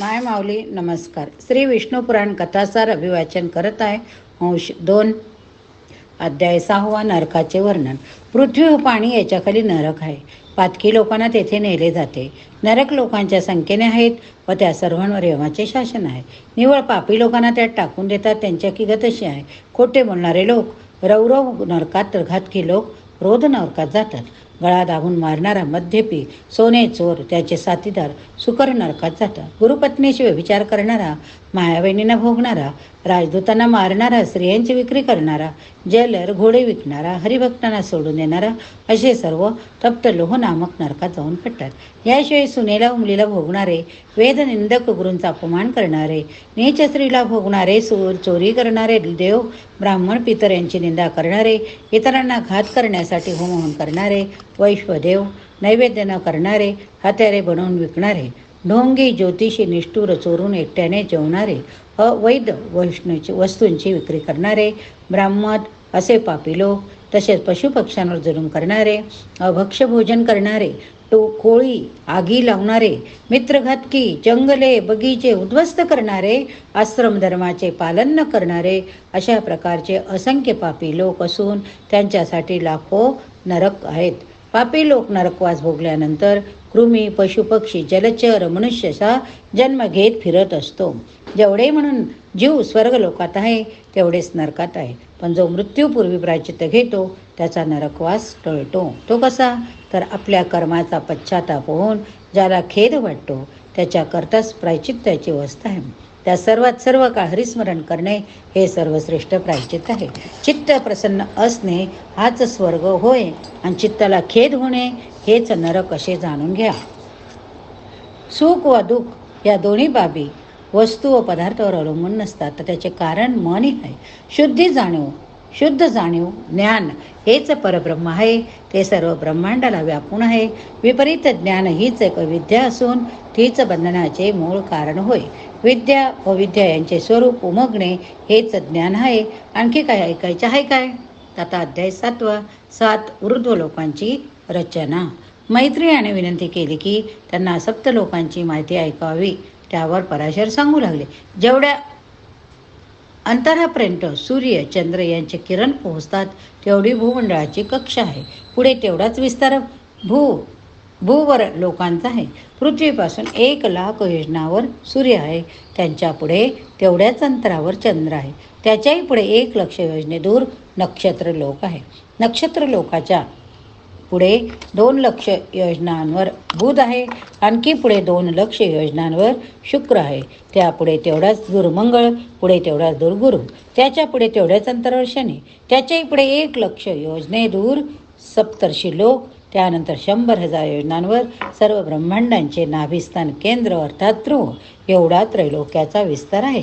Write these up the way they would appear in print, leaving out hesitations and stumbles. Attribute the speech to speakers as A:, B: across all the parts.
A: माय माऊली नमस्कार. श्री विष्णू पुराण कथासार अभिवाचन करत आहे. अंश 2, अध्याय 6. नरकाचे वर्णन. पृथ्वी व पाणी याच्याखाली नरक आहे. पातकी लोकांना तेथे नेले जाते. नरक लोकांच्या संख्येने आहेत व त्या सर्वांवर यमाचे शासन आहे. निव्वळ पापी लोकांना त्यात टाकून देतात. त्यांच्या की गतशी आहे. खोटे बोलणारे लोक रौरव नरकात, तर घातकी लोक रोध नरकात जातात. गळा दाबून मारणारा मद्यपी, सोने चोर, त्याचे साथीदार सुकर नरकात जातात. गुरुपत्नीशी व्यभिचार करणारा, मायाबहिणींना भोगणारा, राजदूतांना मारणारा, स्त्रियांची विक्री करणारा, जेलर, घोडे विकणारा, हरिभक्तांना सोडून देणारा, असे सर्व तप्त लोह नामक नरकात जाऊन पडतात. याशिवाय सुनेला मुलीला भोगणारे, वेदनिंदक गुरूंचा अपमान करणारे, नीच स्त्रीला भोगणारे, चोरी करणारे, देव ब्राह्मण पितर यांची निंदा करणारे, इतरांना घात करण्यासाठी होम करणारे, वैश्वदेव नैवेद्य न करणारे, हत्यारे बनवून विकणारे, ढोंगी ज्योतिषी, निष्ठुर, चोरून एकट्याने जेवणारे, अवैध वस्तूंची विक्री करणारे, ब्राह्मण असे पापी लोक, तसेच पशुपक्ष्यांवर जुलूम करणारे, अभक्ष्य भोजन करणारे, कोळी आगी लावणारे, मित्रघातकी, जंगले बगीचे उद्ध्वस्त करणारे, आश्रम धर्माचे पालन न करणारे, अशा प्रकारचे असंख्य पापी लोक असून त्यांच्यासाठी लाखो नरक आहेत. पापी लोक नरकवास भोगल्यानंतर कृमी, पशुपक्षी, जलचर, मनुष्यसा जन्म घेत फिरत असतो. जेवढे म्हणून जीव स्वर्ग लोकात आहे तेवढेच नरकात आहे. पण जो मृत्यूपूर्वी प्रायचित्त घेतो त्याचा नरकवास टळतो. तो कसा? तर आपल्या कर्माचा पश्चाताप होऊन ज्याला खेद वाटतो त्याच्याकरताच प्रायचित्ताची अवस्था आहे. त्या सर्व काळ हरिस्मरण करणे हे सर्वश्रेष्ठ प्रायचित्त आहे. चित्त प्रसन्न असणे हाच स्वर्ग होय आणि चित्ताला खेद होणे हेच नरक असे जाणून घ्या. सुख व दुःख या दोन्ही बाबी वस्तू व पदार्थावर अवलंबून नसतात, तर त्याचे कारण मन आहे. शुद्ध जाणीव ज्ञान हेच परब्रह्म आहे. ते सर्व ब्रह्मांडाला व्यापून आहे. विपरीत ज्ञान हीच एक विद्या असून तीच बंधनाचे मूळ कारण होय. विद्या व विद्या यांचे स्वरूप उमगणे हेच ज्ञान आहे. आणखी काय ऐकायचे आहे काय? आता अध्याय 7 ऊर्ध्व लोकांची रचना. मैत्रियाने विनंती केली की त्यांना सप्त लोकांची माहिती ऐकावी. त्यावर पराशर सांगू लागले. जेवढ्या अंतरापर्यंत सूर्य चंद्र यांचे किरण पोहोचतात तेवढी भूमंडळाची कक्षा आहे. पुढे तेवढाच विस्तार भूवर लोकांचा आहे. पृथ्वीपासून 1,00,000 योजनावर सूर्य आहे. त्यांच्या पुढे तेवढ्याच अंतरावर चंद्र आहे. त्याच्याही पुढे 1,00,000 योजने दूर नक्षत्र लोक आहे. नक्षत्र लोकाच्या पुढे 2,00,000 योजनांवर बुध आहे. आणखी पुढे 2,00,000 योजनांवर शुक्र आहे. त्यापुढे तेवढाच दूर मंगळ, पुढे तेवढाच दूर गुरु, त्याच्या पुढे तेवढ्याच अंतरावर शनी, त्याच्याही पुढे 1,00,000 योजने दूर सप्तर्षी लोक, त्यानंतर 100,000 योजनांवर सर्व ब्रह्मांडांचे नाभिस्थान केंद्र अर्थात ध्रुव, एवढा त्रैलोक्याचा विस्तार आहे.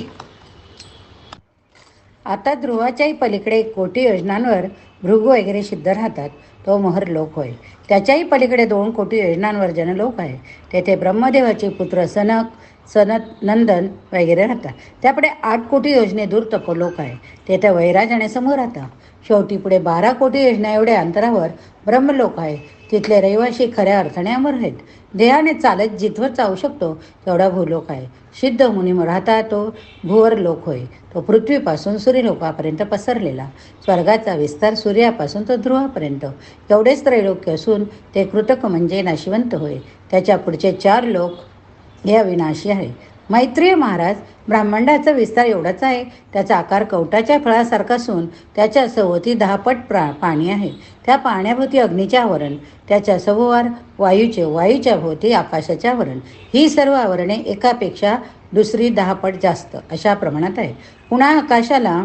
A: आता ध्रुवाच्याही पलीकडे 1,00,00,000 योजनांवर भृगू वगैरे सिद्ध राहतात. तो महर लोक होय. त्याच्याही पलीकडे 2,00,00,000 योजनांवर जनलोक आहे. तेथे ब्रह्मदेवाचे पुत्र सनत नंदन वगैरे राहतात. त्यापुढे 8,00,00,000 योजने दूर तपोलोक आहे. तेथे वैराज आणि समूह राहतात. शेवटी पुढे 12,00,00,000 योजना एवढ्या अंतरावर ब्रह्मलोक आहे. तिथले रहिवासी खऱ्या अर्थाने अमर आहेत. देहाने चालत जिथवर जाऊ शकतो तेवढा भूलोक आहे. सिद्ध मुनी राहता तो भूवर लोक होय. तो पृथ्वीपासून सूर्यलोकापर्यंत पसरलेला. स्वर्गाचा विस्तार सूर्यापासून तो ध्रुवापर्यंत एवढेच त्रैलोक्य असून ते कृतक म्हणजे नाशिवंत होय. त्याच्या पुढचे 4 लोक या विनाशी आहे. मैत्रेय महाराज, ब्रह्मांडाचा विस्तार एवढाच आहे. त्याचा आकार कवटाच्या फळासारखा असून त्याच्या सभोवती 10 पट पाणी आहे. त्या पाण्याभोवती अग्नीचे आवरण, त्याच्या सभोवार वायूच्या भोवती आकाशाचे आवरण. ही सर्व आवरणे एकापेक्षा दुसरी 10 पट जास्त अशा प्रमाणात आहे. पुन्हा आकाशाला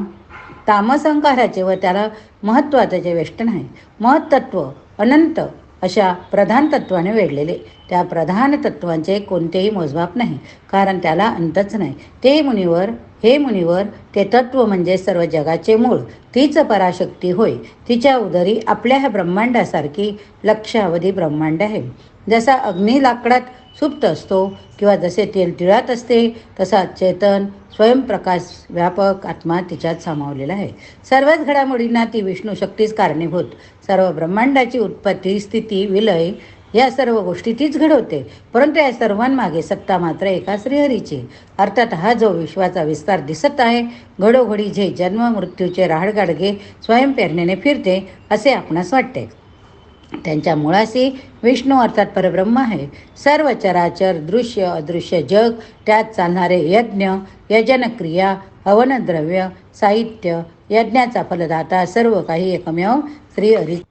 A: तामस अहंकाराचे व त्याला महत्त्वाचे वेष्टन आहे. महत्त्व अनंत अशा प्रधान तत्वाने वेढलेले. त्या प्रधान तत्वांचे कोणतेही मोजमाप नाही, कारण त्याला अंतच नाही. हे मुनिवर ते तत्व म्हणजे सर्व जगाचे मूळ. तीच पराशक्ती होय. तिच्या उदरी आपल्या ह्या ब्रह्मांडासारखी लक्षावधी ब्रह्मांड आहे. जसा अग्नी लाकडात सुप्त असतो किंवा जसे तेल तिळात असते, तसा चेतन स्वयंप्रकाश व्यापक आत्मा तिच्यात सामावलेला आहे. सर्वच घडामोडींना ती विष्णू शक्तीच कारणीभूत. सर्व ब्रह्मांडाची उत्पत्ती, स्थिती, विलय या सर्व गोष्टी तीच घडवते, परंतु या सर्वांमागे सत्ता मात्र एका श्रीहरीची. अर्थात हा जो विश्वाचा विस्तार दिसत आहे, घडोघडी जे जन्म मृत्यूचे राहडगाडगे स्वयंप्रेरणेने फिरते असे आपणास वाटते, त्यांच्या मुळाशी विष्णू अर्थात परब्रह्म आहे. सर्व चराचर दृश्य अदृश्य जग, त्यात चालणारे यज्ञ, यजनक्रिया, हवनद्रव्य, साहित्य, यज्ञाचा फलदाता, सर्व काही एकमेव श्रीहरी.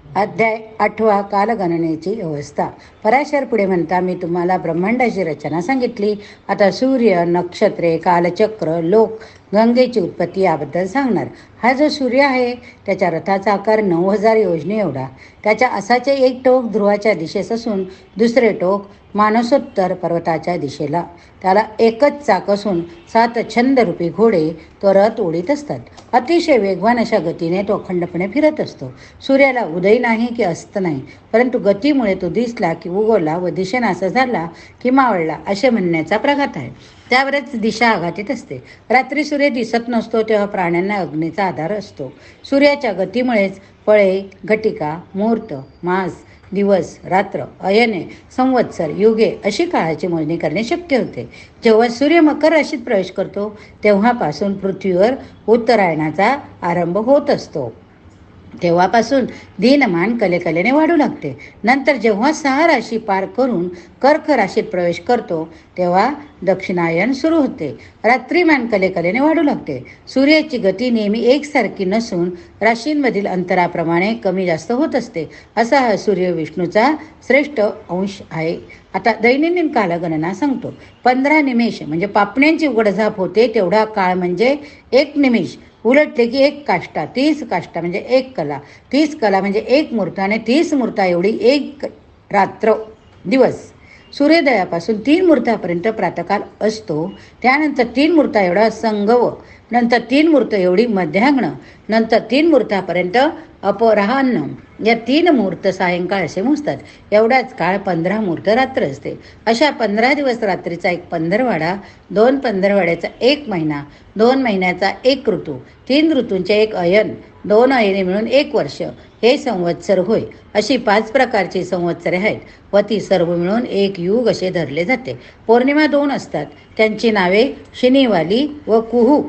A: अध्याय 8 कालगणनेची अवस्था. पराशर पुढे म्हणता, मी तुम्हाला ब्रह्मांडाची रचना सांगितली. आता सूर्य, नक्षत्रे, कालचक्र, लोक, गंगेची उत्पत्ती याबद्दल सांगणार. हा जो सूर्य आहे त्याच्या रथाचा आकार 9000 योजने एवढा. त्याच्या असाचे एक टोक ध्रुवाच्या दिशेस असून दुसरे टोक मानसोत्तर पर्वताच्या दिशेला. त्याला एकच चाक असून 7 छंदरूपी घोडे तो रथ ओढीत असतात. अतिशय वेगवान अशा गतीने तो अखंडपणे फिरत असतो. सूर्याला उदय नाही की अस्त नाही, परंतु गतीमुळे तो दिसला की उगवला व दिशेनासा झाला की मावळला असे म्हणण्याचा प्रघात आहे. त्यावरच दिशा आघातीत असते. रात्री सूर्य दिसत नसतो तेव्हा प्राण्यांना अग्नीचा आधार असतो. सूर्याच्या गतीमुळेच पळे, घटिका, मुहूर्त, मास, दिवस, रात्र, अयने, संवत्सर, युगे अशी काळाची मोजणी करणे शक्य होते. जेव्हा सूर्य मकर राशीत प्रवेश करतो तेव्हापासून पृथ्वीवर उत्तरायणाचा आरंभ होत असतो. तेव्हापासून दिनमान कलेकलेने वाढू लागते. नंतर जेव्हा 6 राशी पार करून कर्क राशीत प्रवेश करतो तेव्हा दक्षिणायन सुरू होते. रात्रीमान कलेकलेने वाढू लागते. सूर्याची गती नेहमी एकसारखी नसून राशींमधील अंतराप्रमाणे कमी जास्त होत असते. असा हा सूर्य विष्णूचा श्रेष्ठ अंश आहे. आता दैनंदिन कालगणना सांगतो. 15 निमेष म्हणजे पापण्यांची उघडझाप होते तेवढा काळ म्हणजे 1 निमिष. उलटले की 1 काष्टा, 30 काष्टा म्हणजे 1 कला, 30 कला म्हणजे 1 मुहूर्त आणि 30 मुहूर्ता एवढी 1 रात्र दिवस. सूर्योदयापासून 3 मुहूर्तापर्यंत प्रातःकाल असतो. त्यानंतर 3 मुहूर्ता एवढा संगव, नंतर 3 मुहूर्त एवढी मध्याह्न, नंतर 3 मुहूर्तापर्यंत अपराह्न. या 3 मुहूर्त सायंकाळ असे मोजतात. एवढाच काळ 15 मुहूर्त रात्र असते. अशा 15 दिवस रात्रीचा 1 पंधरवाडा, 2 पंधरवाड्याचा 1 महिना, 2 महिन्याचा 1 ऋतू, 3 ऋतूंचे 1 अयन, 2 अयने मिळून 1 वर्ष, हे संवत्सर होय. अशी 5 प्रकारची संवत्सरे आहेत व ती सर्व मिळून 1 युग असे धरले जाते. पौर्णिमा 2 असतात. त्यांची नावे शनिवाली व कुहू.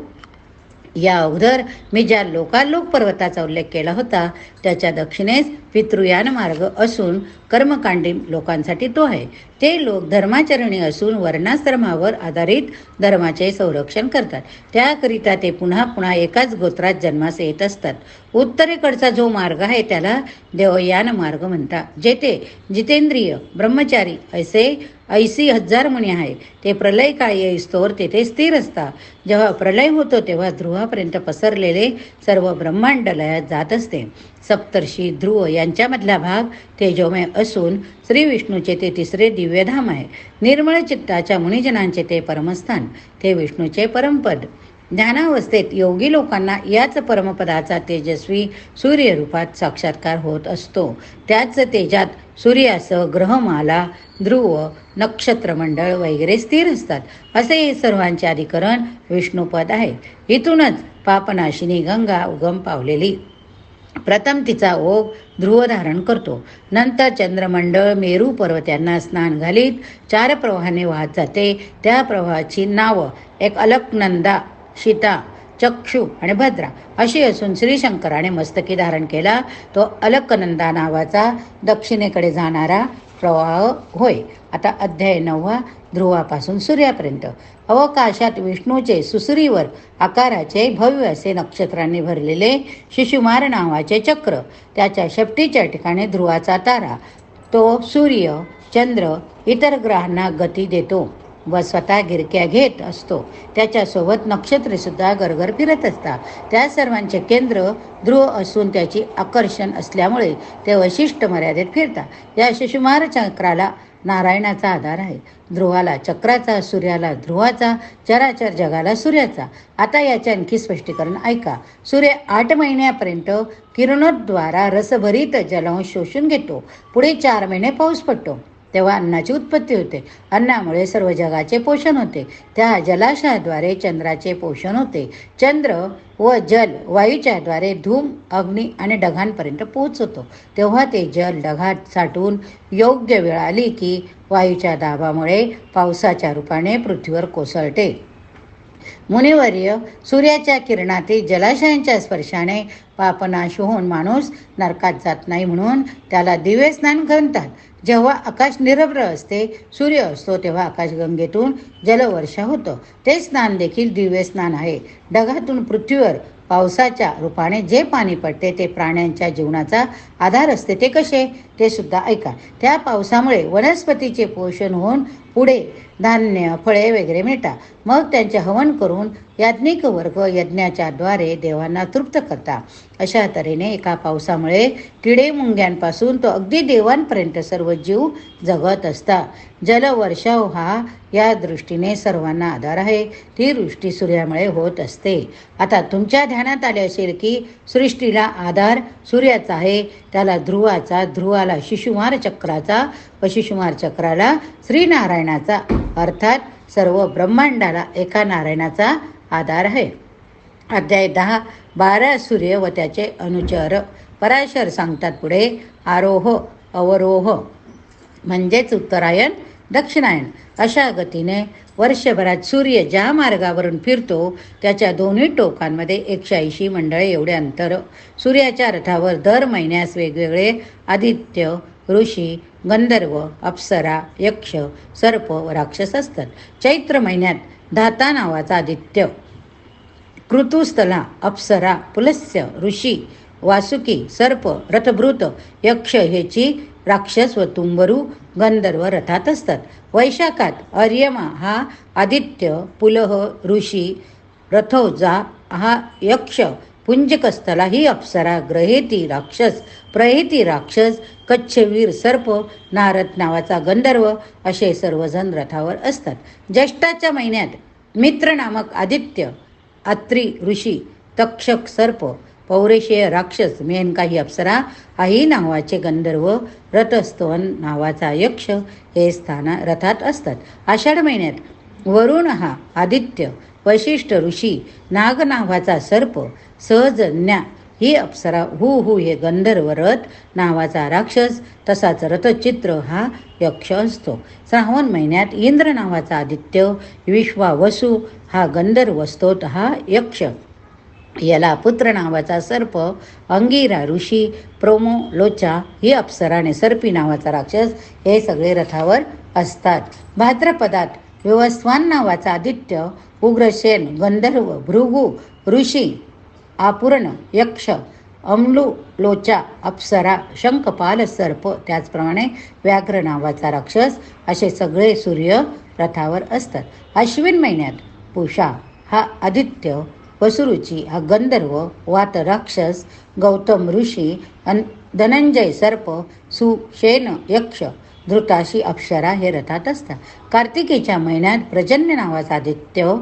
A: या अगोदर मी ज्या लोकालोक पर्वताचा उल्लेख केला होता त्याच्या दक्षिणेस पितृयान मार्ग असून कर्मकांडी लोकांसाठी तो आहे. ते लोक धर्माचरणी असून वर्णाश्रमावर आधारित धर्माचे संरक्षण करतात. त्याकरिता ते पुन्हा पुन्हा एकाच गोत्रात जन्मास येत असतात. उत्तरेकडचा जो मार्ग आहे त्याला देवयान मार्ग म्हणतात. जेथे जितेंद्रिय ब्रह्मचारी ऐसी 1000 मुनी आहे. ते प्रलय काळ येईस्तोवर तेथे स्थिर असतात. जेव्हा प्रलय होतो तेव्हा ध्रुवापर्यंत पसरलेले सर्व ब्रह्मांड लयात जात असते. सप्तर्षी ध्रुव यांच्यामधला भाग तेजोमय असून श्री विष्णूचे ते 3रे दिव्यधाम आहे. निर्मळ चित्ताच्या मुनिजनांचे ते परमस्थान, ते विष्णूचे परमपद. ध्यानावस्थेत योगी लोकांना याच परमपदाचा तेजस्वी सूर्यरूपात साक्षात्कार होत असतो. त्याच तेजात सूर्यासह ग्रहमाला, ध्रुव, नक्षत्रमंडळ वगैरे स्थिर असतात. असे हे सर्वांचे अधिकरण विष्णुपद आहे. इथूनच पापनाशिनी गंगा उगम पावलेली. प्रथम तिचा ओघ ध्रुव धारण करतो. नंतर चंद्रमंडळ मेरू पर्वत्यांना स्नान घालीत 4 प्रवाहाने वाहत जाते. त्या प्रवाहाची नावं एक अलकनंदा, सीता, चक्षु आणि भद्रा अशी असून श्रीशंकराने मस्तकी धारण केला तो अलकनंदा नावाचा दक्षिणेकडे जाणारा प्रवाह होय. आता अध्याय 9 ध्रुवापासून सूर्यापर्यंत. अवकाशात विष्णूचे सुसरीवर आकाराचे भव्य असे नक्षत्रांनी भरलेले शिशुमार नावाचे चक्र, त्याच्या शेपटीच्या ठिकाणी ध्रुवाचा तारा, तो सूर्य, चंद्र इतर ग्रहांना गती देतो व स्वतः गिरक्या घेत असतो. त्याच्यासोबत नक्षत्रे सुद्धा गरगर फिरत असतात. त्या सर्वांचे केंद्र ध्रुव असून त्याची आकर्षण असल्यामुळे ते वैशिष्ट्य मर्यादेत फिरतात. या शिशुमार चक्राला नारायणाचा आधार आहे. ध्रुवाला चक्राचा, सूर्याला ध्रुवाचा, चराचर जगाला सूर्याचा. आता याचे आणखी स्पष्टीकरण ऐका. सूर्य 8 महिन्यापर्यंत किरणोद्वारा रसभरित जलांश शोषून घेतो. पुढे 4 महिने पाऊस पडतो. तेव्हा अन्नाची उत्पत्ती होते. अन्नामुळे सर्व जगाचे पोषण होते. त्या जलाशयाद्वारे चंद्राचे पोषण होते. चंद्र व जल वायूच्याद्वारे धूम, अग्नी आणि ढगांपर्यंत पोहोचवतो. तेव्हा ते जल ढगात साठून योग्य वेळ आली की वायूच्या दाबामुळे पावसाच्या रूपाने पृथ्वीवर कोसळते. मुनिवर्य, सूर्याच्या किरणातील जलाशयांच्या स्पर्शाने पापनाश होऊन माणूस नरकात जात नाही म्हणून त्याला दिव्य स्नान म्हणतात. जेव्हा आकाश निरभ्र असते, सूर्य असतो, तेव्हा आकाशगंगेतून जलवर्षा होतं. ते स्नान देखील दिव्य स्नान आहे. ढगातून पृथ्वीवर पावसाच्या रूपाने जे पाणी पडते ते प्राण्यांच्या जीवनाचा आधार असते. ते कसे ते सुद्धा ऐका. त्या पावसामुळे वनस्पतीचे पोषण होऊन पुढे धान्य, फळे वगैरे मिळतात. मग त्यांचे हवन करून याज्ञिक वर्ग यज्ञाच्या द्वारे देवांना तृप्त करतात. अशा तऱ्हेने एका पावसामुळे किडे मुंग्यांपासून तो अगदी देवांपर्यंत सर्व जीव जगत असतात. जलवर्षाव हा या दृष्टीने सर्वांना आधार आहे. ती वृष्टी सूर्यामुळे होत असते. आता तुमच्या ध्यानात आले असेल की सृष्टीला आधार सूर्याचा आहे. त्याला ध्रुवाचा, ध्रुवाला शिशुमार चक्राचा व शिशुमार चक्राला श्रीनारायणाचा अर्थात सर्व ब्रह्मांडाला एका नारायणाचा आधार आहे. अध्याय 10. 12 सूर्य व त्याचे अनुचर. पराशर सांगतात पुढे, आरोह अवरोह म्हणजेच उत्तरायण दक्षिणायन अशा गतीने वर्षभरात सूर्य ज्या मार्गावरून फिरतो त्याच्या दोन्ही टोकांमध्ये 180 मंडळे एवढे अंतर. सूर्याच्या रथावर दर महिन्यास वेगवेगळे आदित्य, ऋषी, गंधर्व, अप्सरा, यक्ष, सर्प व राक्षस असतात. चैत्र महिन्यात धाता नावाचा आदित्य, ऋतुस्थला, अप्सरा, पुलस्त्य, ऋषी, वासुकी, सर्प, रथभृत, यक्ष हेची राक्षस व तुंबरू गंधर्व रथात असतात. वैशाखात अर्यमा हा आदित्य, पुलह ऋषी, रथोजा हा यक्ष, पुंजकस्थला ही अप्सरा, ग्रहेती राक्षस, प्रहेती राक्षस, कच्छवीर सर्प, नारद नावाचा गंधर्व असे सर्वजण रथावर असतात. ज्येष्ठाच्या महिन्यात मित्र नामक आदित्य, अत्री ऋषी, तक्षक सर्प, पौरेशीय राक्षस, मेनकाही अप्सरा, आई नावाचे गंधर्व, रथस्तवन नावाचा यक्ष हे रथात असतात. आषाढ महिन्यात वरुण हा आदित्य, वशिष्ठ ऋषी, नाग नावाचा सर्प, सहजन्या ही अप्सरा, हु हे गंधर्व, रथ नावाचा राक्षस, तसाच रथचित्र हा यक्ष असतो. श्रावण महिन्यात इंद्र नावाचा आदित्य, विश्वावसु हा गंधर्व, स्तोत हा यक्ष, याला पुत्र नावाचा सर्प, अंगिरा ऋषी, प्रोमो लोचा ही अप्सरा आणि सर्पी नावाचा राक्षस हे सगळे रथावर असतात. भाद्रपदात विवस्वान नावाचा आदित्य, उग्रसेन गंधर्व, भृगु ऋषी, आपूर्ण यक्ष, अमलू लोचा अप्सरा, शंखपाल सर्प, त्याचप्रमाणे व्याघ्र नावाचा राक्षस असे सगळे सूर्य रथावर असतात. अश्विन महिन्यात पुषा हा आदित्य, वसुरुची हा गंधर्व, वात राक्षस, गौतम ऋषी, धनंजय सर्प, सुशेन यक्ष, धृताशी अप्सरा हे रथात असतात. कार्तिकीच्या महिन्यात प्रजन्य नावाचा आदित्य,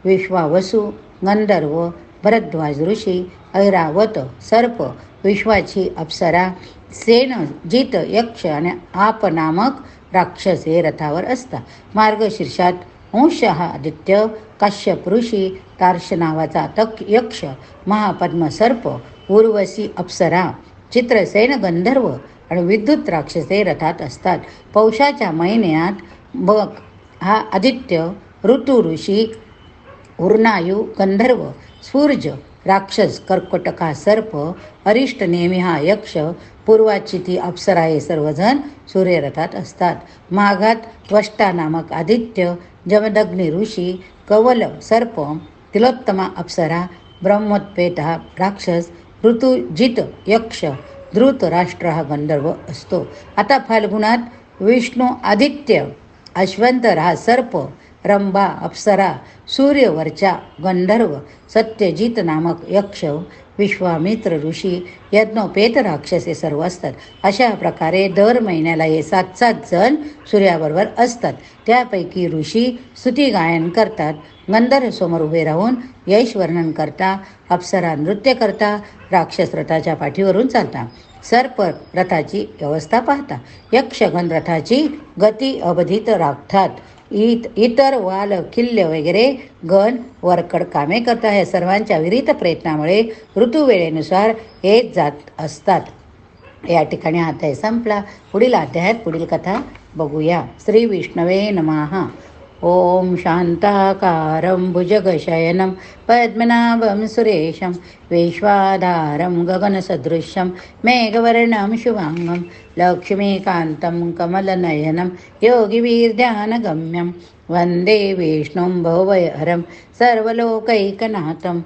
A: विश्वावसु, गंधर्व, भरद्वाज ऋषी, ऐरावत सर्प, विश्वाची अप्सरा, सेन जित यक्ष आणि आप नामक राक्षस हे रथावर असतात. मार्गशीर्षात अंश हा आदित्य, काश्यप ऋषी, तार्श नावाचा यक्ष, महापद्म सर्प, उर्वशी अप्सरा, चित्रसेन गंधर्व आणि विद्युत राक्षस हे रथात असतात. पौषाच्या महिन्यात बक हा आदित्य, ऋतू ऋषी, उर्नायू गंधर्व, स्फूर्ज राक्षस, कर्कटक हा सर्प, अरिष्ट नेमी हा यक्ष, पूर्वाचिती अप्सरा हे सर्वजण सूर्यरथात असतात. माघात वष्टा नामक आदित्य, जमदग्नी ऋषी, कवल सर्प, तिलोत्तमा अप्सरा, ब्रह्मोत्पेत हा राक्षस, ऋतुजित यक्ष, धृतराष्ट्र हा गंधर्व असतो. आता फाल्गुनात विष्णू आदित्य, अश्वंतर हा सर्प, रंभा अप्सरा, सूर्यवरच्या गंधर्व, सत्यजित नामक यक्ष, विश्वामित्र ऋषी, यज्ञोपेत राक्षस हे सर्व असतात. अशा प्रकारे दर महिन्याला हे 7 जण सूर्याबरोबर असतात. त्यापैकी ऋषी स्तुती गायन करतात, गंधर्व समोर उभे राहून यश वर्णन करता, अप्सरा नृत्य करता, राक्षस रथाच्या पाठीवरून चालता. सर्प रथाची व्यवस्था पाहता. यक्षगण रथाची गती अबाधित राखतात. इतर वाल किल्ले वगैरे गण वरकड कामे करतात. या सर्वांच्या विरित प्रयत्नामुळे ऋतुवेळेनुसार येत जात असतात. या ठिकाणी हा अध्याय संपला. पुढील अध्यायात पुढील कथा बघूया. श्री विष्णवे नमः. ओम शांताकारं भुजगशयनं पद्मनाभं सुरेशं विश्वाधारं गगनसदृशं मेघवर्णं शुभांगं लक्ष्मीकान्तं कमलनयनं योगिवीर्ध्यानगम्यं वन्दे विष्णुं भवभयहरं सर्वलोकैकनाथं.